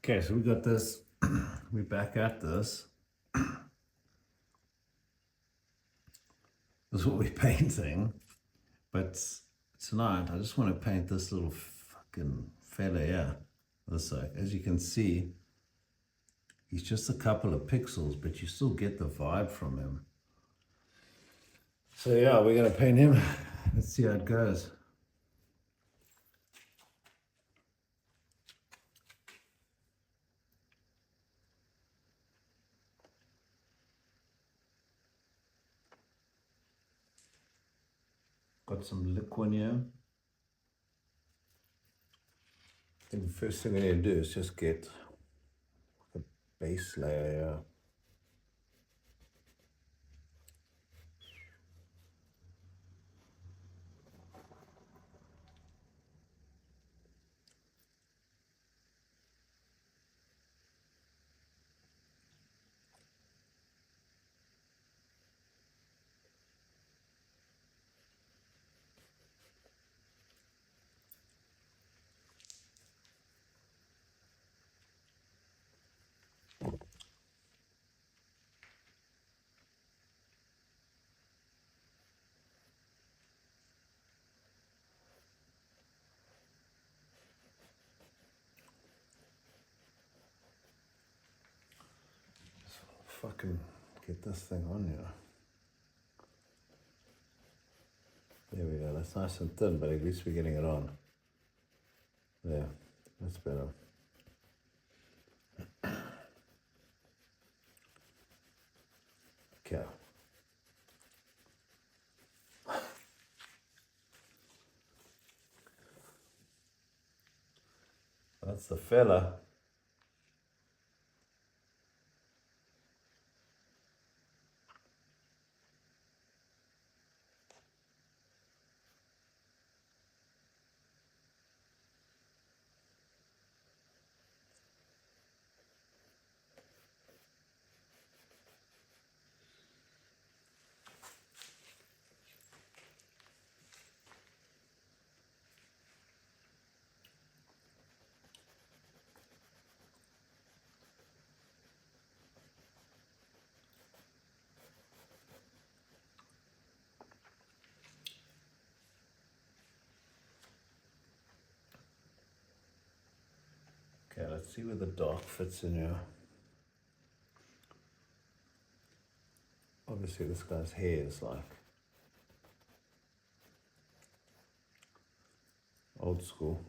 Okay, so we got this. We're back at this. This is what we're painting. But tonight, I just want to paint this little fucking fella here. This side. As you can see, he's just a couple of pixels, but you still get the vibe from him. So yeah, we're gonna paint him. Let's see how it goes. Got some liquid here. I think the first thing we need to do is just get the base layer here. Fucking get this thing on here. There we go. That's nice and thin, but at least we're getting it on. There, that's better. Okay. That's the fella. Okay, let's see where the dark fits in here. Obviously, this guy's hair is like old school.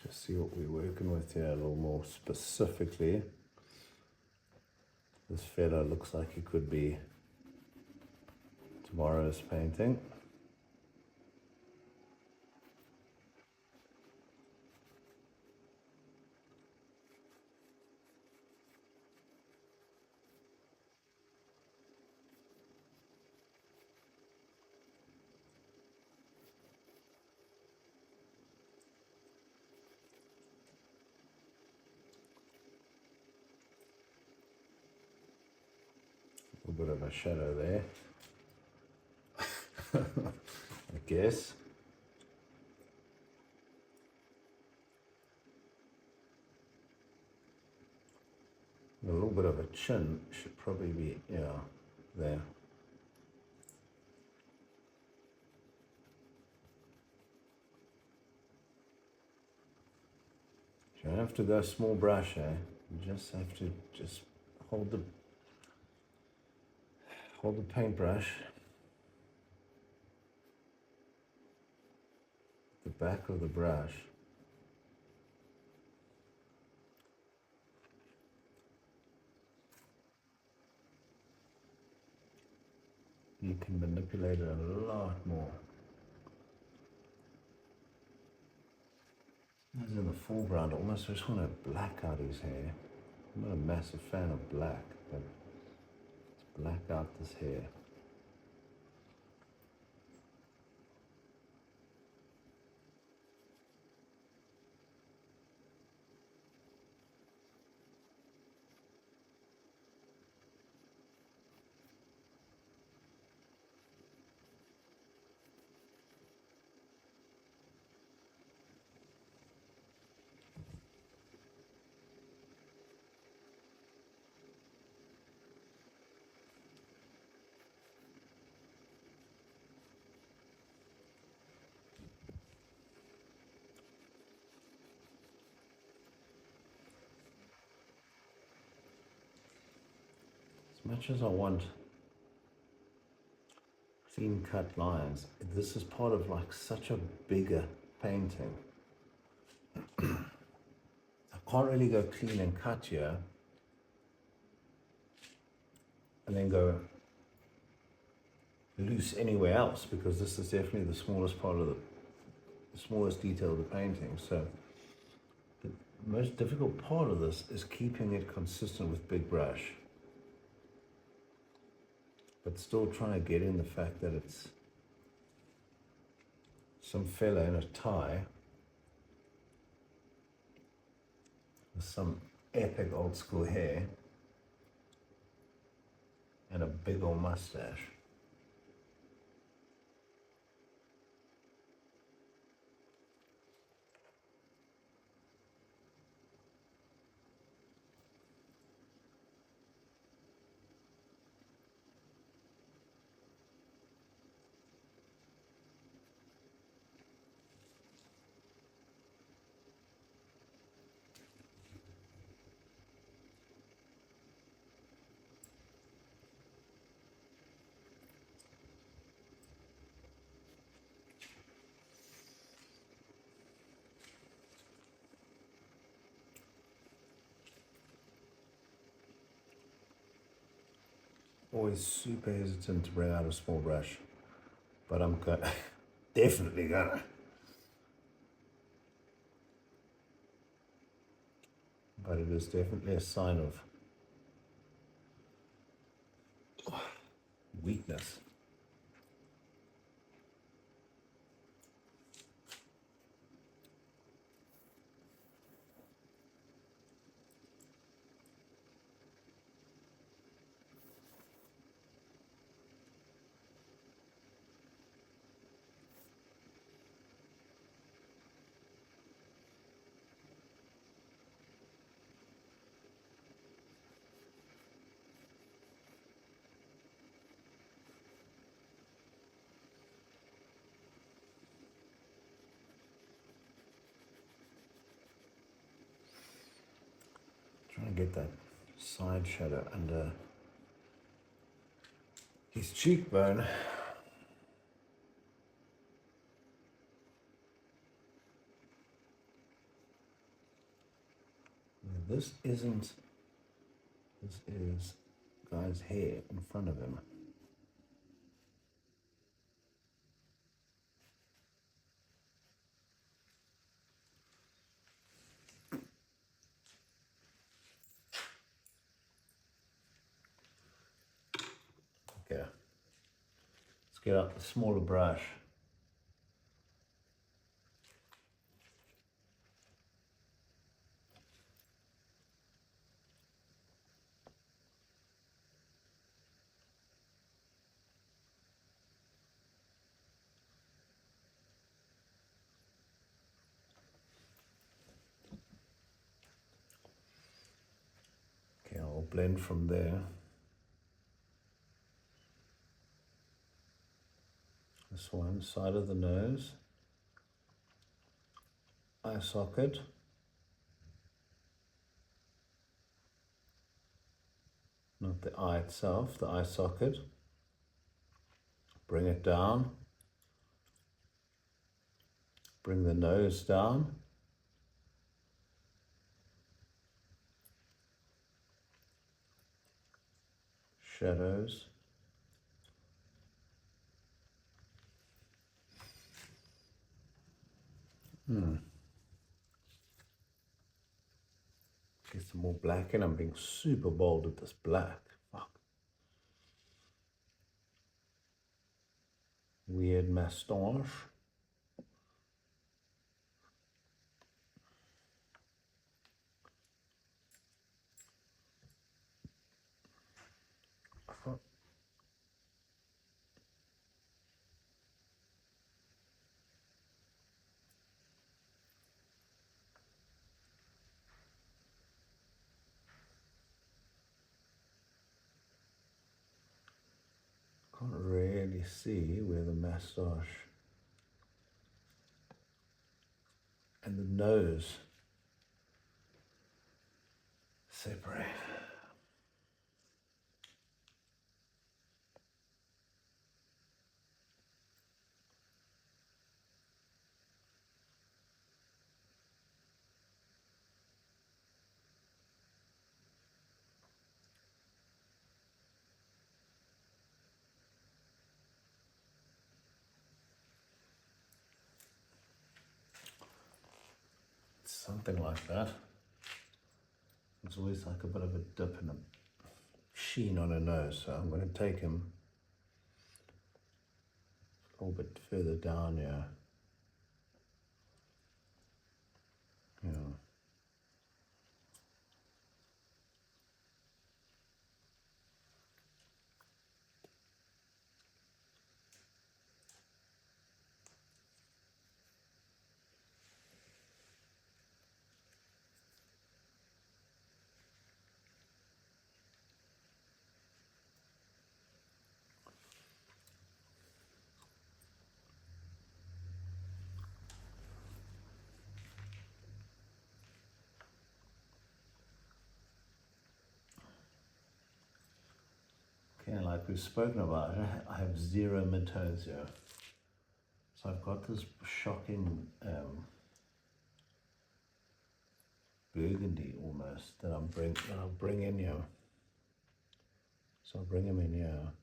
Just see what we're working with here a little more specifically. This fella looks like he could be tomorrow's painting. A bit of a shadow there, I guess. A little bit of a chin should probably be, yeah, there. You don't have to go small brush, eh? You just have to just hold the paintbrush, the back of the brush. You can manipulate it a lot more. As in the foreground, I almost just want to black out his hair. I'm not a massive fan of black, but let's black out this hair. As much as I want clean cut lines, this is part of like such a bigger painting. I can't really go clean and cut here and then go loose anywhere else, because this is definitely the smallest part of the smallest detail of the painting. So the most difficult part of this is keeping it consistent with big brush, but still trying to get in the fact that it's some fella in a tie with some epic old school hair and a big old mustache. Always super hesitant to bring out a small brush, but I'm definitely gonna. But it is definitely a sign of weakness. Trying to get that side shadow under his cheekbone. This is guy's hair in front of him. Okay. Let's get out the smaller brush. Okay, I'll blend from there. This one, side of the nose, eye socket, not the eye itself, the eye socket. Bring it down, bring the nose down, shadows, get some more black in. I'm being super bold with this black. Fuck. Weird moustache. Can't really see where the moustache and the nose separate. Something like that. There's always like a bit of a dip and a sheen on her nose, so I'm going to take him a little bit further down here. Yeah. Okay, like we've spoken about, I have 0 midtones here. So I've got this shocking burgundy almost that I'll bring in here. So I'll bring him in here.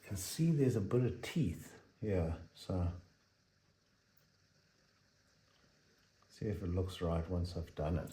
You can see there's a bit of teeth here, so see if it looks right once I've done it.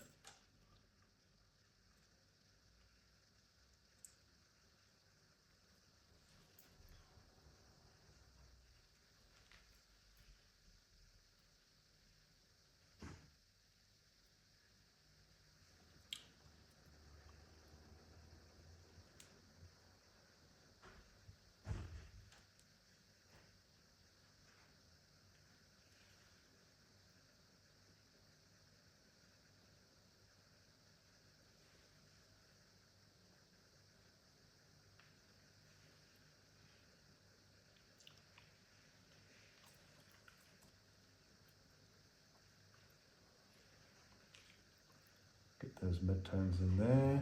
those midtones in there.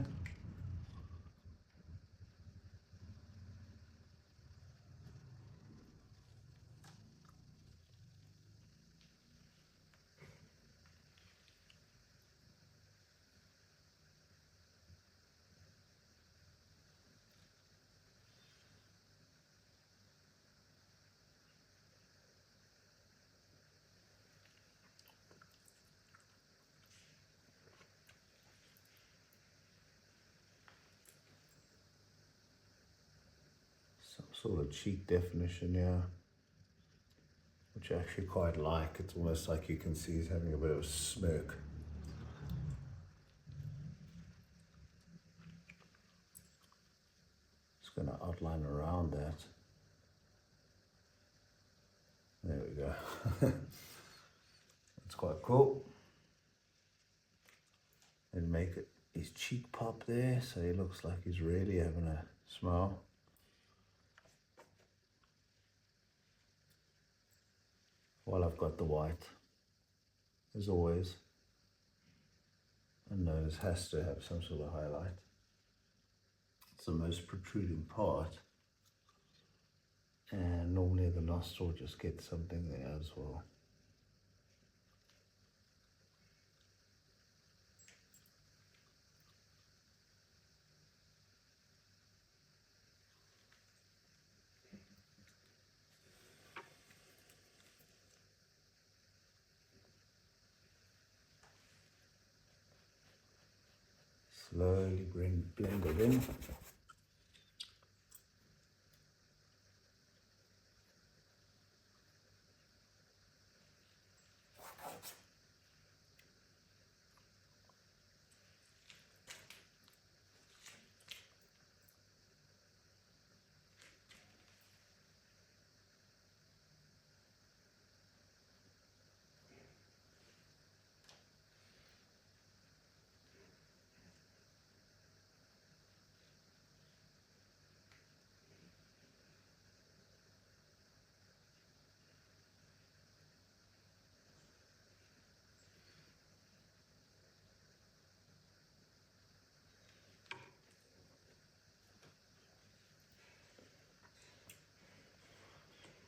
Some sort of cheek definition here, which I actually quite like. It's almost like you can see he's having a bit of a smirk. Just going to outline around that. There we go. That's quite cool. And make it his cheek pop there, so he looks like he's really having a smile. While I've got the white, as always, the nose has to have some sort of highlight. It's the most protruding part, and normally the nostril just gets something there as well. Slowly blend it in.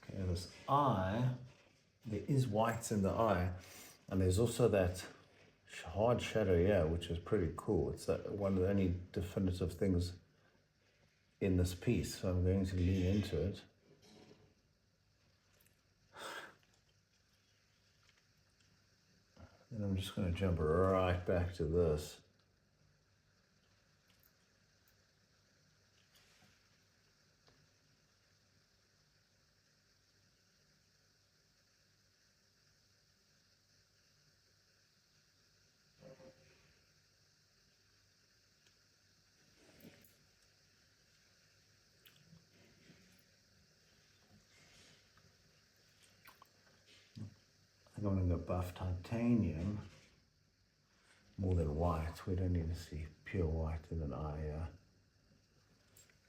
Okay, this eye, there is whites in the eye, and there's also that hard shadow here, which is pretty cool. It's one of the only definitive things in this piece, so I'm going to lean into it. And I'm just going to jump right back to this. I'm going to go buff titanium more than white. We don't need to see pure white in an eye.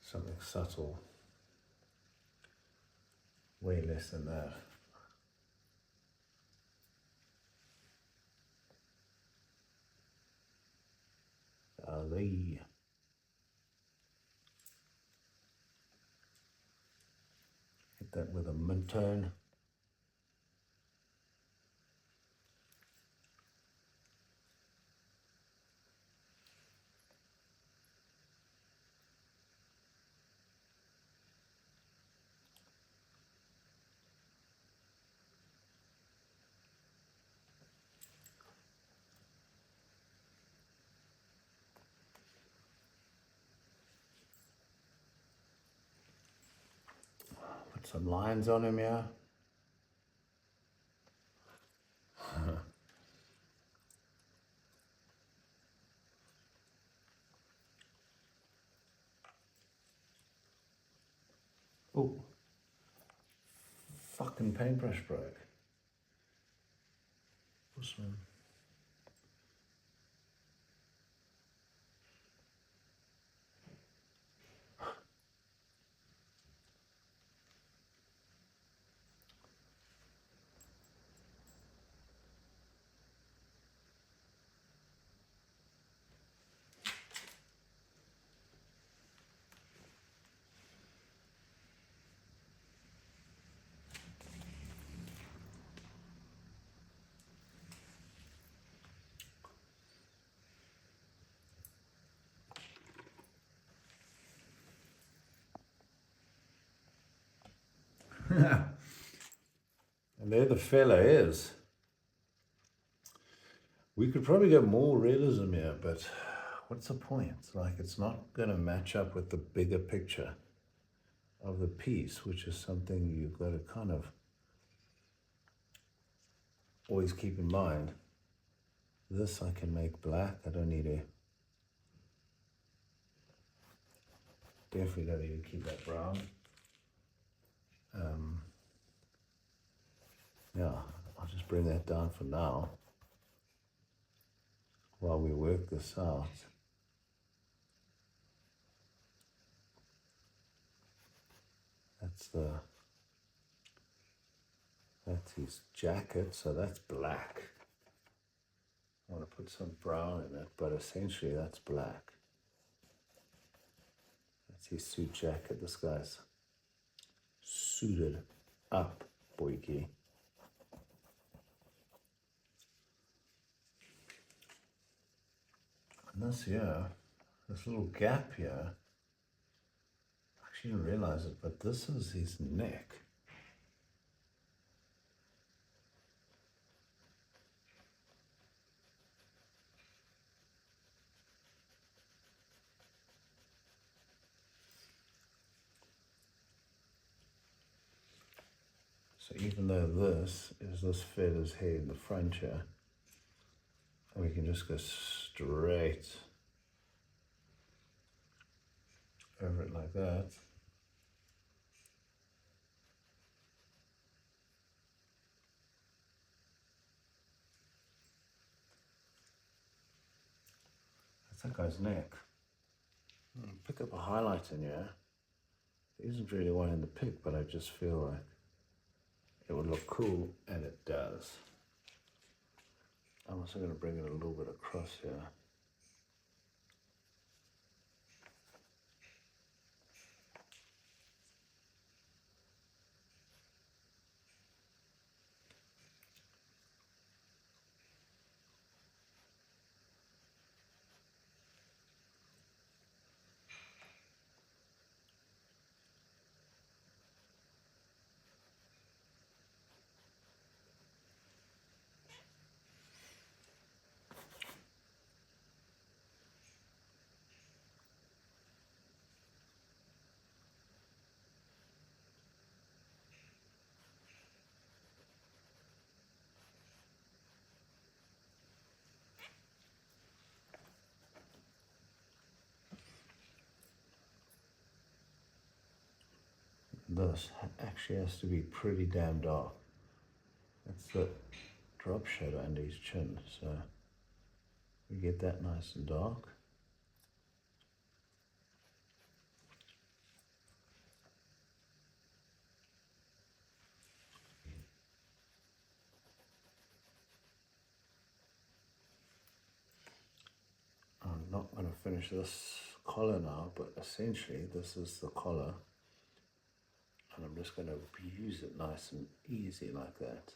Something subtle. Way less than that. Ali. Hit that with a mid tone. Put some lines on him here. Oh, fucking paintbrush broke. This one. And there the fella is. We could probably get more realism here, but what's the point? Like, it's not going to match up with the bigger picture of the piece, which is something you've got to kind of always keep in mind. This I can make black. I don't need to. Definitely don't need to keep that brown. Yeah, I'll just bring that down for now while we work this out. That's his jacket, so that's black. I want to put some brown in it, but essentially that's black. That's his suit jacket. This guy's suited up, boyki. And this here, this little gap here, I actually didn't realize it, but this is his neck. So even though this is this feather's hair in the front here, and we can just go straight over it like that. That's that guy's neck. Pick up a highlight in here. There isn't really one in the pic, but I just feel like it would look cool, and it does. I'm also going to bring it a little bit across here. This actually has to be pretty damn dark. That's the drop shadow under his chin, so we get that nice and dark. I'm not going to finish this collar now, but essentially this is the collar, and I'm just going to use it nice and easy like that.